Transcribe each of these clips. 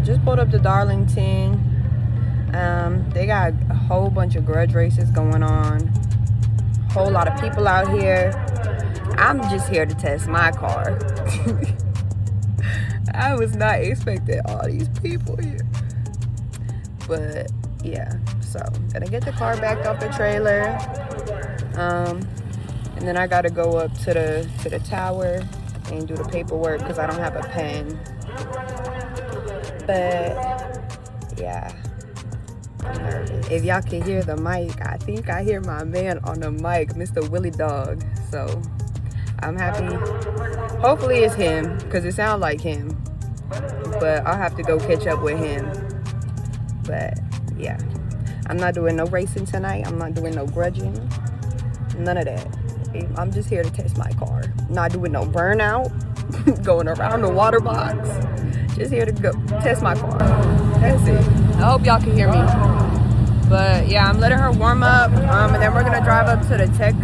just pulled up to Darlington. They got a whole bunch of grudge races going on. Whole lot of people out here. I'm just here to test my car. I was not expecting all these people here. But yeah, so gonna get the car backed off the trailer. And then I gotta go up to the tower and do the paperwork because I don't have a pen. But yeah, I'm nervous. If y'all can hear the mic, I think I hear my man on the mic, Mr. Willie Dog. So I'm happy. Hopefully it's him because it sounds like him. But I'll have to go catch up with him. But yeah, I'm not doing no racing tonight. I'm not doing no grudging. None of that. I'm just here to test my car. Not doing no burnout. Going around the water box. Just here to go test my car. That's it. I hope y'all can hear me. But yeah, I'm letting her warm up. And then we're gonna drive up to the tech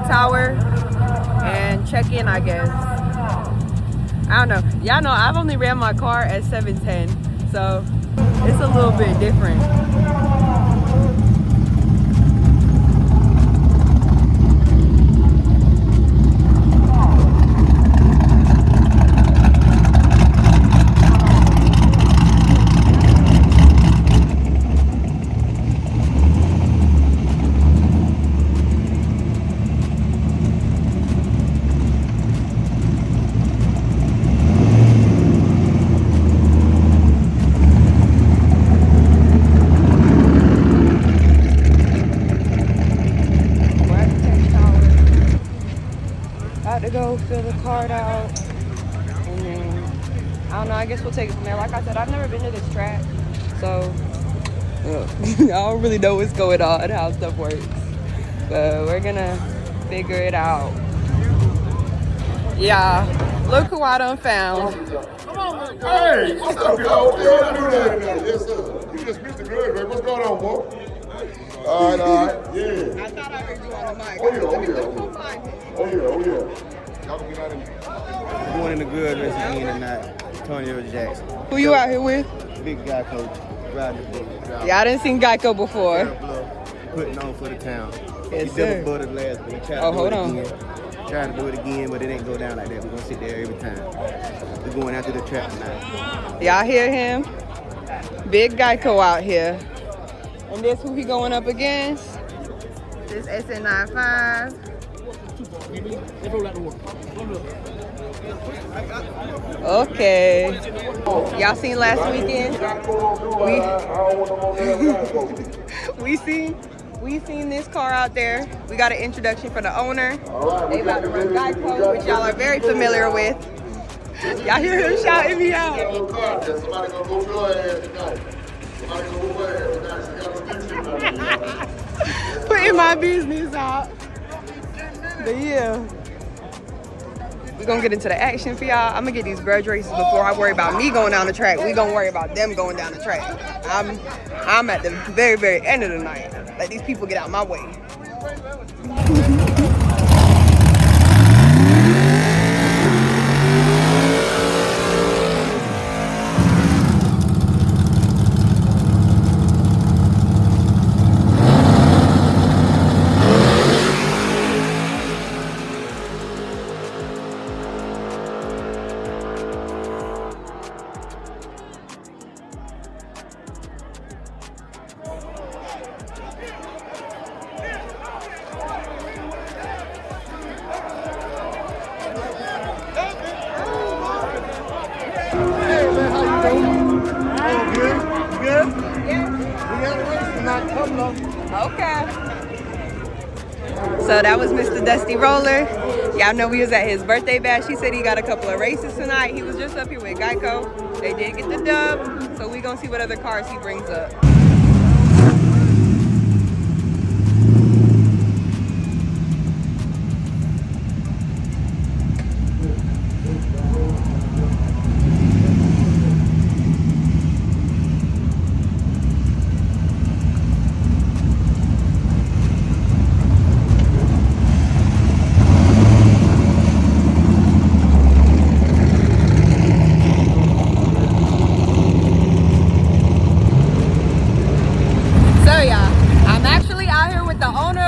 tower and check in, I guess. I don't know. Y'all know I've only ran my car at 710, so it's a little bit different. To go fill the card out, and then I don't know, I guess we'll take it from there. Like I said, I've never been to this track, so I don't really know what's going on, how stuff works, but we're gonna figure it out. Yeah, look who I done found. Come on, hey, what's up, y'all? Yes, sir. You just missed the good, man. What's going on, boy? All right, yeah. I thought I heard you on the mic. Oh, yeah. Y'all can get out of here. Going in the good racing again tonight. Antonio Jackson. Who you out here with? Big guy coach. Riding the big. Yeah, I didn't see Geico before. Putting on for the town. Yes, he sir. double buttered last week. Tried to do it again. Tried to do it again, but it didn't go down like that. We're going to sit there every time. We're going after the trap tonight. Y'all hear him? Big Geico out here. And this who he going up against? This SN95s. Okay. Y'all seen last weekend? We seen this car out there. We got an introduction for the owner. They about to run Geico, which y'all are very familiar with. Y'all hear him shouting me out. Putting my business out. But yeah, we're gonna get into the action for y'all. I'm gonna get these grudge races before I worry about me going down the track. We gonna worry about them going down the track. I'm at the very, very end of the night. Let these people get out my way. Okay. So that was Mr. Dusty Roller. Y'all know we was at his birthday bash. He said he got a couple of races tonight. He was just up here with Geico. They did get the dub. So we gonna see what other cars he brings up.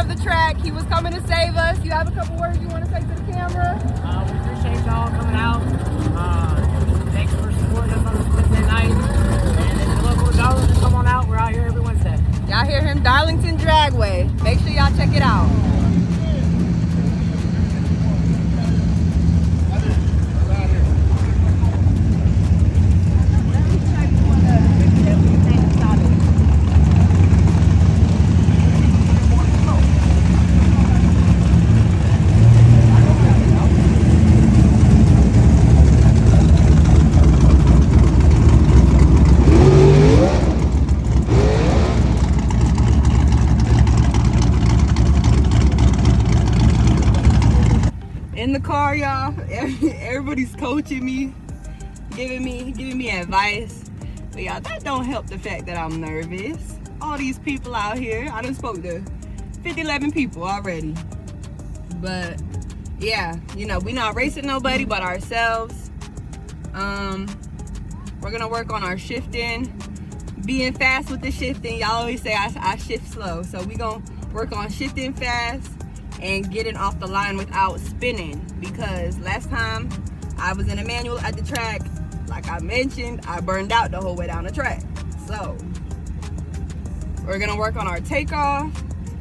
of the track. He was coming to save us. You have a couple words you want to say to the camera? We appreciate y'all coming out. Thanks for supporting us on this Wednesday night. And if you're local to Darlington, come on out. We're out here every Wednesday. Y'all hear him? Darlington Dragway. Make sure y'all check it out. In the car, y'all, everybody's coaching me, giving me advice. But y'all, that don't help the fact that I'm nervous. All these people out here, I done spoke to 11 people already. But yeah, you know, we not racing nobody but ourselves. We're gonna work on our shifting, being fast with the shifting. Y'all always say I shift slow, so we gonna work on shifting fast and getting off the line without spinning, because last time I was in a manual at the track, like I mentioned, I burned out the whole way down the track. So we're gonna work on our takeoff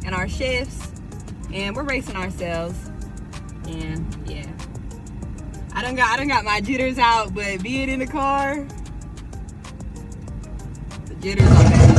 and our shifts, and we're racing ourselves. And yeah, I done got my jitters out, but being in the car, the jitters are bad.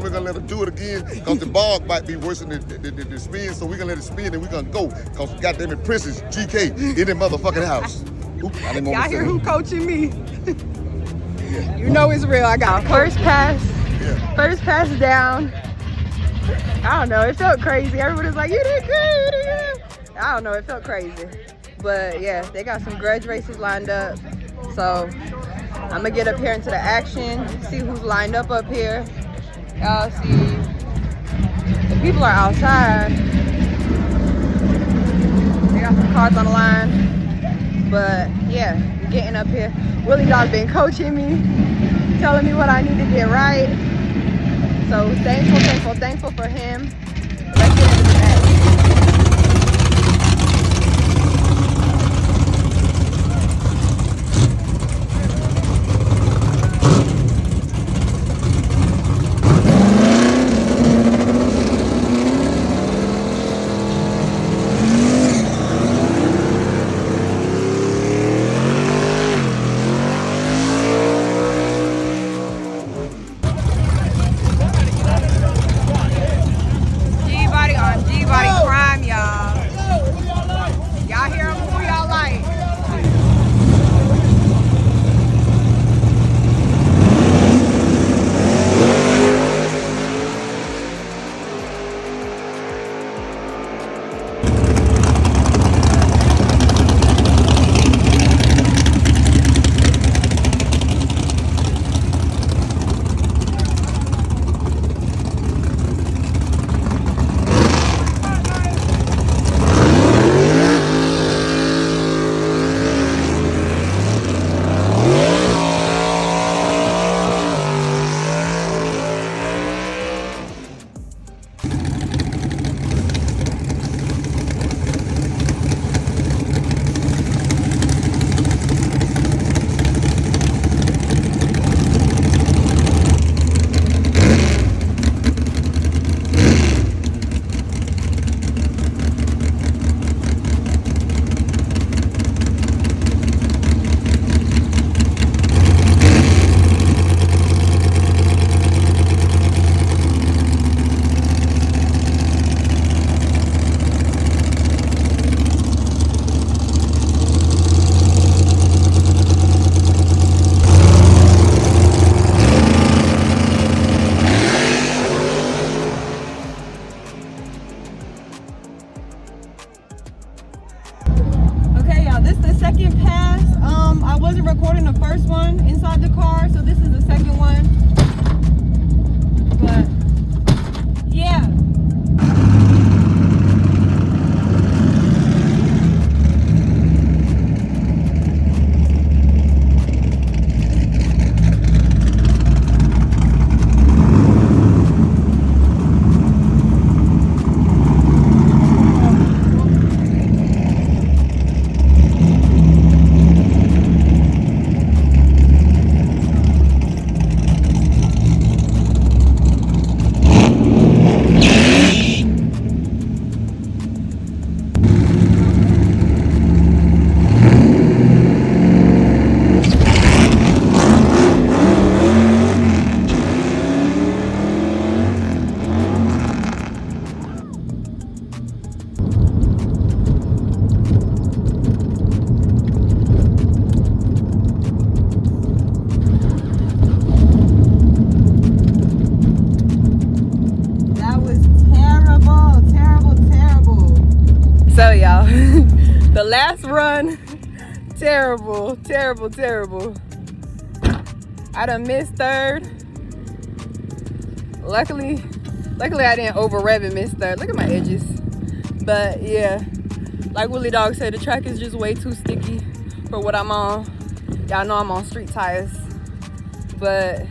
We're gonna let them do it again because the bog might be worse than the spin, so we're gonna let it spin and we're gonna go because goddamn it, Princess GK in the motherfucking house. Y'all hear who coaching me? You know it's real. I got first pass down. I don't know, it felt crazy. Everybody's like, you did good. I don't know, it felt crazy. But yeah, they got some grudge races lined up. So I'm gonna get up here into the action, see who's lined up here. Y'all see, the people are outside. They got some cars on the line. But yeah, we're getting up here. Willie Dog been coaching me, telling me what I need to get right. So thankful for him. Let's get into the action. second pass. I wasn't recording the first one inside the car, so this is the second one. But yeah. So y'all, the last run, terrible. I done missed third. Luckily I didn't over rev and miss third. Look at my edges. But yeah, like Willie Dog said, the track is just way too sticky for what I'm on. Y'all know I'm on street tires. But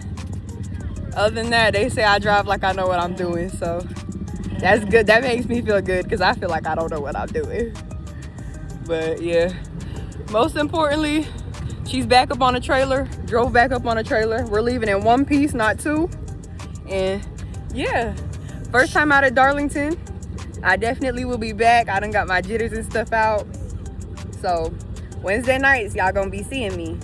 other than that, they say I drive like I know what I'm doing, so that's good. That makes me feel good because I feel like I don't know what I'm doing. But yeah, most importantly, she's back up on a trailer, drove back up on a trailer. We're leaving in one piece, not two. And yeah, first time out at Darlington. I definitely will be back. I done got my jitters and stuff out. So Wednesday nights, y'all gonna be seeing me.